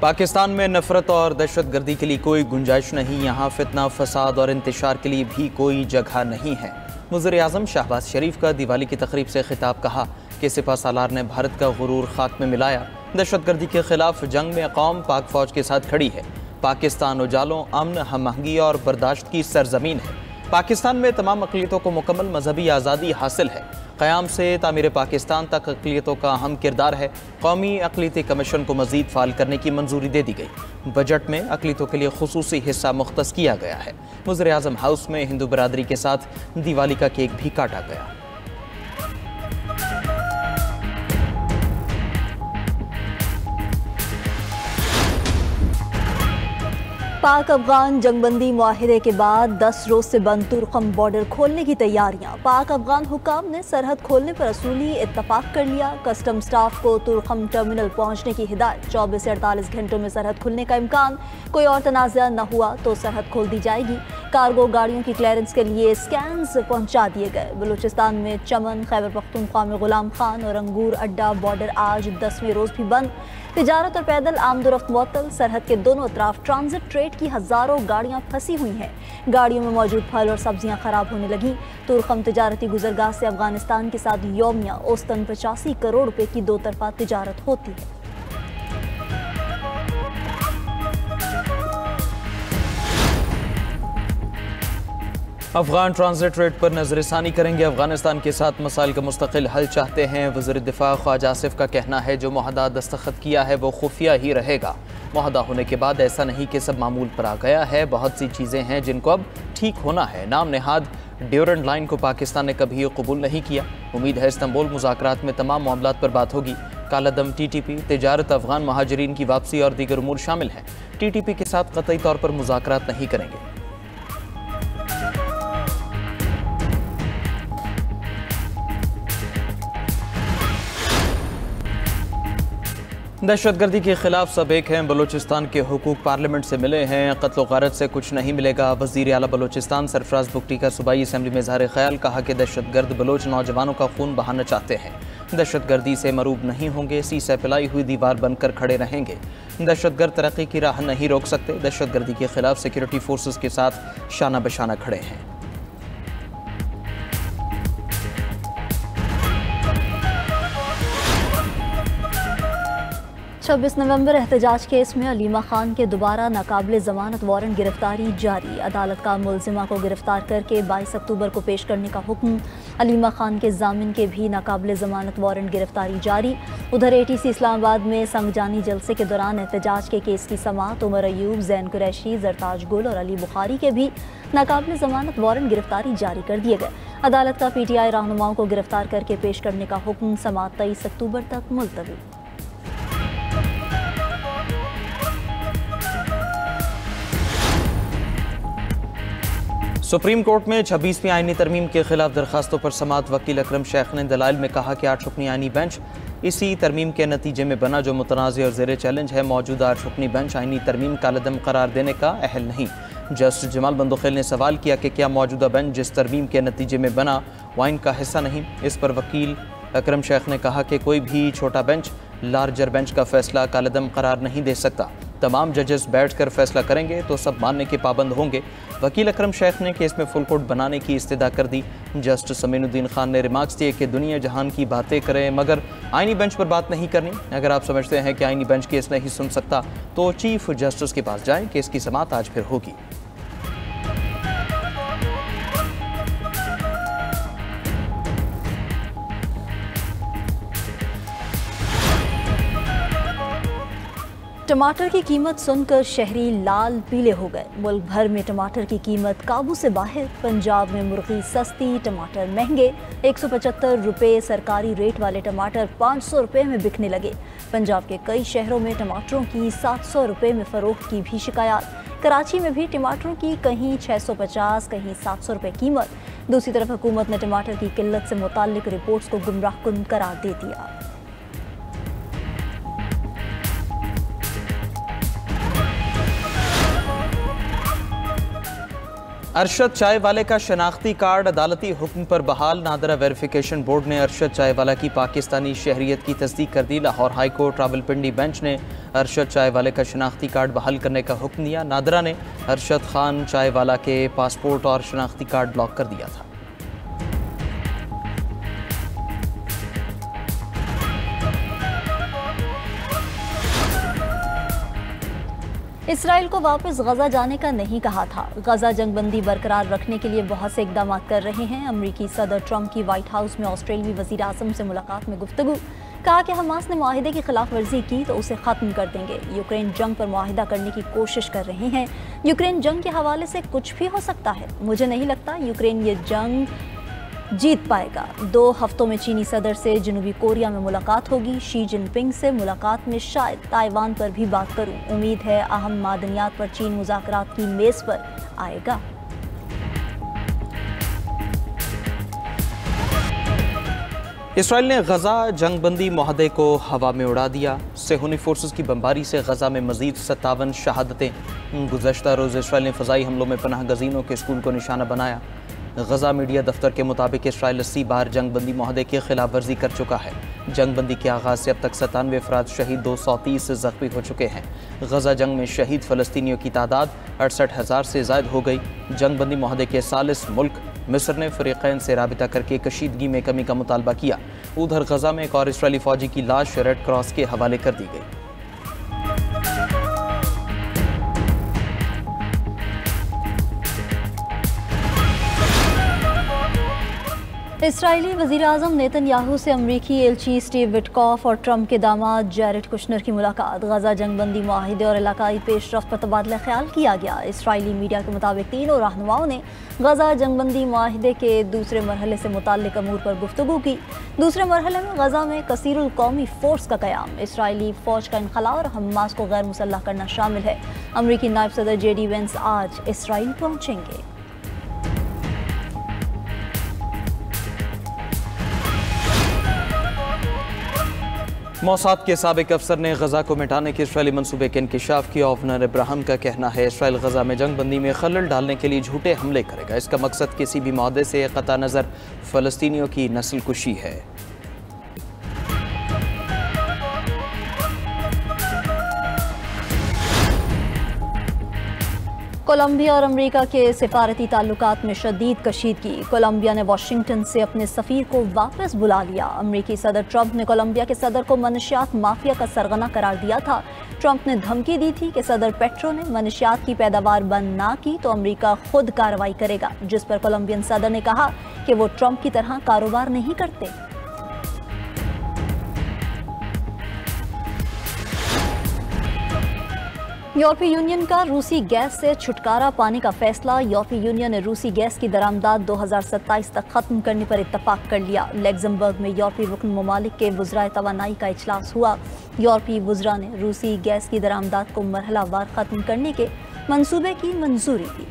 पाकिस्तान में नफरत और दहशतगर्दी के लिए कोई गुंजाइश नहीं। यहाँ फितना, फसाद और इंतशार के लिए भी कोई जगह नहीं है। वज़ीर-ए-आज़म शहबाज शरीफ का दिवाली की तकरीब से खिताब। कहा कि सिपह सालार ने भारत का गुरूर खाक में मिलाया। दहशतगर्दी के खिलाफ जंग में कौम पाक फौज के साथ खड़ी है। पाकिस्तान उजालों, अमन, हम-आहंगी और बर्दाश्त की सरजमीन है। पाकिस्तान में तमाम अक़लियतों को मुकम्मल मजहबी आज़ादी हासिल है। क़याम से तामीर पाकिस्तान तक अक़लियतों का अहम किरदार है। कौमी अक़लियती कमीशन को मज़ीद फ़ाल करने की मंजूरी दे दी गई। बजट में अक़लियतों के लिए खुसूसी हिस्सा मुख्तस किया गया है। वज़ीर-ए-आज़म हाउस में हिंदू बरादरी के साथ दिवाली का केक भी काटा गया। पाक अफगान जंगबंदी मुआहिदे के बाद 10 रोज से बंद तुर्कम बॉर्डर खोलने की तैयारियां। पाक अफगान हुकाम ने सरहद खोलने पर असूली इत्तफाक कर लिया। कस्टम स्टाफ को तुर्कम टर्मिनल पहुंचने की हिदायत। 24 से 48 घंटों में सरहद खुलने का इम्कान। कोई और तनाज़ा न हुआ तो सरहद खोल दी जाएगी। कार्गो गाड़ियों की क्लियरेंस के लिए स्कैन्स पहुंचा दिए गए। बलूचिस्तान में चमन, खैबर पख्तूनख्वा में गुलाम खान और अंगूर अड्डा बॉर्डर आज 10वें रोज भी बंद। तिजारत और पैदल आमदोरफ्त मुअत्तल। सरहद के दोनों तरफ ट्रांजिट ट्रेड की हजारों गाड़ियां फंसी हुई हैं। गाड़ियों में मौजूद फल और सब्जियां खराब होने लगी। तुर्कम तिजारती गुजरगाह से अफगानिस्तान के साथ यौमिया औसतन 85 करोड़ रुपए की दो तरफा तिजारत होती है। अफगान ट्रांजिट रेट पर नजरसानी करेंगे। अफगानिस्तान के साथ मसाइल का मुस्तकिल हल चाहते हैं। वज़ीर दिफा ख्वाजा आसिफ का कहना है जो मुआहदा दस्तखत किया है वो खुफिया ही रहेगा। मुआहदा होने के बाद ऐसा नहीं कि सब मामूल पर आ गया है। बहुत सी चीज़ें हैं जिनको अब ठीक होना है। नाम नेहाद ड्यूरेंट लाइन को पाकिस्तान ने कभी कबूल नहीं किया। उम्मीद है इस्तांबुल मुज़ाकरात में तमाम मामलात पर बात होगी। कालादम, TTP, तिजारत, अफगान महाजरीन की वापसी और दीगर उमूर शामिल हैं। TTP के साथ कतई तौर पर मुज़ाकरात नहीं करेंगे। दहशतगर्दी के खिलाफ सब एक हैं। बलूचिस्तान के हुकूक पार्लियामेंट से मिले हैं। कत्ल व गारत से कुछ नहीं मिलेगा। वज़ीर आला बलूचिस्तान सरफराज बुगटी का सूबाई असम्बली में इज़हार ख्याल। कहा कि दहशतगर्द बलोच नौजवानों का खून बहाना चाहते हैं। दहशतगर्दी से मरूब नहीं होंगे। सीसे पिलाई हुई दीवार बनकर खड़े रहेंगे। दहशतगर्द तरक्की की राह नहीं रोक सकते। दहशतगर्दी के खिलाफ सिक्योरिटी फोर्सेस के साथ शाना बशाना खड़े हैं। 26 नवंबर एहतजाज केस में अलीमा खान के दोबारा नाकाबिले ज़मानत वारंट गिरफ्तारी जारी। अदालत का मुलजिमा को गिरफ्तार करके 22 अक्टूबर को पेश करने का हुक्म। अलीमा खान के जामिन के भी नाकाबिले ज़मानत वारंट गिरफ्तारी जारी। उधर ATC इस्लामाबाद में संगजानी जलसे के दौरान एहतजाज के केस की समाअत। उमर अयूब, जैन कुरैशी, जरताज गुल और अली बुखारी के भी नाकाबिले ज़मानत वारंट गिरफ्तारी जारी कर दिए गए। अदालत का PTI रहनुमाओं को गिरफ्तार करके पेश करने का हुक्म। समाअत 23 अक्टूबर तक मुलतवी। सुप्रीम कोर्ट में 26वीं आईनी तरमीम के खिलाफ दरखास्तों पर समाअत। वकील अकरम शेख ने दलाइल में कहा कि 8 रुकनी आईनी बेंच इसी तरमीम के नतीजे में बना जो मुतनाज़ और ज़ेर चैलेंज है। मौजूदा 8 रुकनी बेंच आईनी तरमीम का कदम करार देने का अहल नहीं। जस्टिस जमाल बंदोखेल ने सवाल किया कि क्या मौजूदा बेंच जिस तरमीम के नतीजे में बना वाइन का हिस्सा नहीं। इस पर वकील अकरम शेख ने कहा कि कोई भी छोटा बेंच लार्जर बेंच का फैसला कालदम करार नहीं दे सकता। तमाम जजेस बैठकर फैसला करेंगे तो सब मानने के पाबंद होंगे। वकील अकरम शेख ने केस में फुल कोर्ट बनाने की इस्तदा कर दी। जस्टिस अमीनुद्दीन खान ने रिमार्क्स दिए कि दुनिया जहान की बातें करें मगर आईनी बेंच पर बात नहीं करनी। अगर आप समझते हैं कि आईनी बेंच केस नहीं सुन सकता तो चीफ जस्टिस के पास जाएं। केस की समाअत आज फिर होगी। टमाटर की कीमत सुनकर शहरी लाल पीले हो गए। मुल्क भर में टमाटर की कीमत काबू से बाहर। पंजाब में मुर्गी सस्ती, टमाटर महंगे। 175 रुपये सरकारी रेट वाले टमाटर 500 रुपये में बिकने लगे। पंजाब के कई शहरों में टमाटरों की 700 रुपये में फ़रोख्त की भी शिकायत। कराची में भी टमाटरों की कहीं 650, कहीं 700 रुपये कीमत। दूसरी तरफ हुकूमत ने टमाटर की किल्लत से मुताल्लिक रिपोर्ट्स को गुमराहकुन करार दे दिया। अरशद चाय वाले का शनाख्ती कार्ड अदालती हुक्म पर बहाल। नादरा वेरिफिकेशन बोर्ड ने अरशद चाय वाला की पाकिस्तानी शहरियत की तस्दीक कर दी। Lahore high court Rawalpindi bench ने अरशद चाय वाले का शनाख्ती कार्ड बहाल करने का हुक्म दिया। नादरा ने अरशद खान चाय वाला के पासपोर्ट और शनाख्ती कार्ड ब्लॉक कर दिया था। इसराइल को वापस गजा जाने का नहीं कहा था। गजा जंगबंदी बरकरार रखने के लिए बहुत से इकदाम कर रहे हैं। अमरीकी सदर ट्रंप की व्हाइट हाउस में ऑस्ट्रेलियाई वजीर आज़म से मुलाकात में गुफ्तगू। कहा कि हमास ने मुआहिदे की खिलाफ वर्जी की तो उसे ख़त्म कर देंगे। यूक्रेन जंग पर मुआहिदा करने की कोशिश कर रहे हैं। यूक्रेन जंग के हवाले से कुछ भी हो सकता है। मुझे नहीं लगता यूक्रेन ये जंग जीत पाएगा। 2 हफ्तों में चीनी सदर से जनूबी कोरिया में मुलाकात होगी। शी जिनपिंग से मुलाकात में शायद ताइवान पर भी बात करूं। उम्मीद है अहम मादनियात पर चीन मुज़ाकरात की मेज पर आएगा। इसराइल ने गजा जंगबंदी मुआहदे को हवा में उड़ा दिया। सेहूनी फोर्सेस की बमबारी से गजा में मजीद 57 शहादतें। गुज़श्ता रोज़ इसराइल ने फ़ज़ाई हमलों में पनाह गज़ीनों के स्कूल को निशाना बनाया। गजा मीडिया दफ्तर के मुताबिक इसराइल 80 बार जंगबंदी मुआहदे की खिलाफ वर्जी कर चुका है। जंगबंदी के आगाज़ से अब तक 97 अफराद शहीद, 230 जख्मी हो चुके हैं। गजा जंग में शहीद फ़लस्तीनियों की तादाद 68,000 से ज़ायद हो गई। जंगबंदी मुआहदे के सालिस मुल्क मिस्र ने फ़रीक़ैन से राबिता करके कशीदगी में कमी का मुतालबा किया। उधर गजा में एक और इसराइली फ़ौजी की लाश रेड क्रॉस के हवाले कर दी गई। इसराइली वज़ीर आज़म नेतन्याहू से अमरीकी एलची स्टीव विटकॉफ और ट्रंप के दामाद जैरेड कुशनर की मुलाकात। गजा जंगबंदी मुआहिदे और इलाकाई पेशरफ्त पर तबादला ख्याल किया गया। इसराइली मीडिया के मुताबिक तीनों रहनुमाओं ने गजा जंगबंदी मुआहिदे के दूसरे मरहले से मुताल्लिक अमूर पर गुफ्तगू की। दूसरे मरहले में गजा में कसीरुल कौमी फोर्स का क़याम, इसराइली फ़ौज का इनखला और हमास को गैर मुसल्लह करना शामिल है। अमरीकी नायब सदर JD वेंस आज इसराइल पहुँचेंगे। मौसाद के साबिक अफसर ने गजा को मिटाने के इसराइली मंसूबे के इंकिशाफ किया। गवर्नर इब्राहिम का कहना है इसराइल गजा में जंगबंदी में खलल डालने के लिए झूठे हमले करेगा। इसका मकसद किसी भी मुआहदे से क़ता नज़र फ़लस्तीनियों की नस्ल कुशी है। कोलंबिया और अमेरिका के सिफारती ताल्लुकात में शदीद कशीदगी। कोलंबिया ने वाशिंगटन से अपने सफ़ीर को वापस बुला लिया। अमेरिकी सदर ट्रंप ने कोलंबिया के सदर को मनशियात माफिया का सरगना करार दिया था। ट्रंप ने धमकी दी थी कि सदर पेट्रो ने मनशियात की पैदावार बंद ना की तो अमेरिका खुद कार्रवाई करेगा, जिस पर कोलंबियन सदर ने कहा कि वो ट्रंप की तरह कारोबार नहीं करते। यूरोपीय यूनियन का रूसी गैस से छुटकारा पाने का फैसला। यूरोपीय यूनियन ने रूसी गैस की दरामदाद 2027 तक खत्म करने पर इत्तफाक कर लिया। लग्जमबर्ग में यूरोपीय रुकन ममालिक के वज़राए तवानाई का इजलास हुआ। यूरोपीय वज़रा ने रूसी गैस की दरामदाद को मरहलावार खत्म करने के मंसूबे की मंजूरी दी।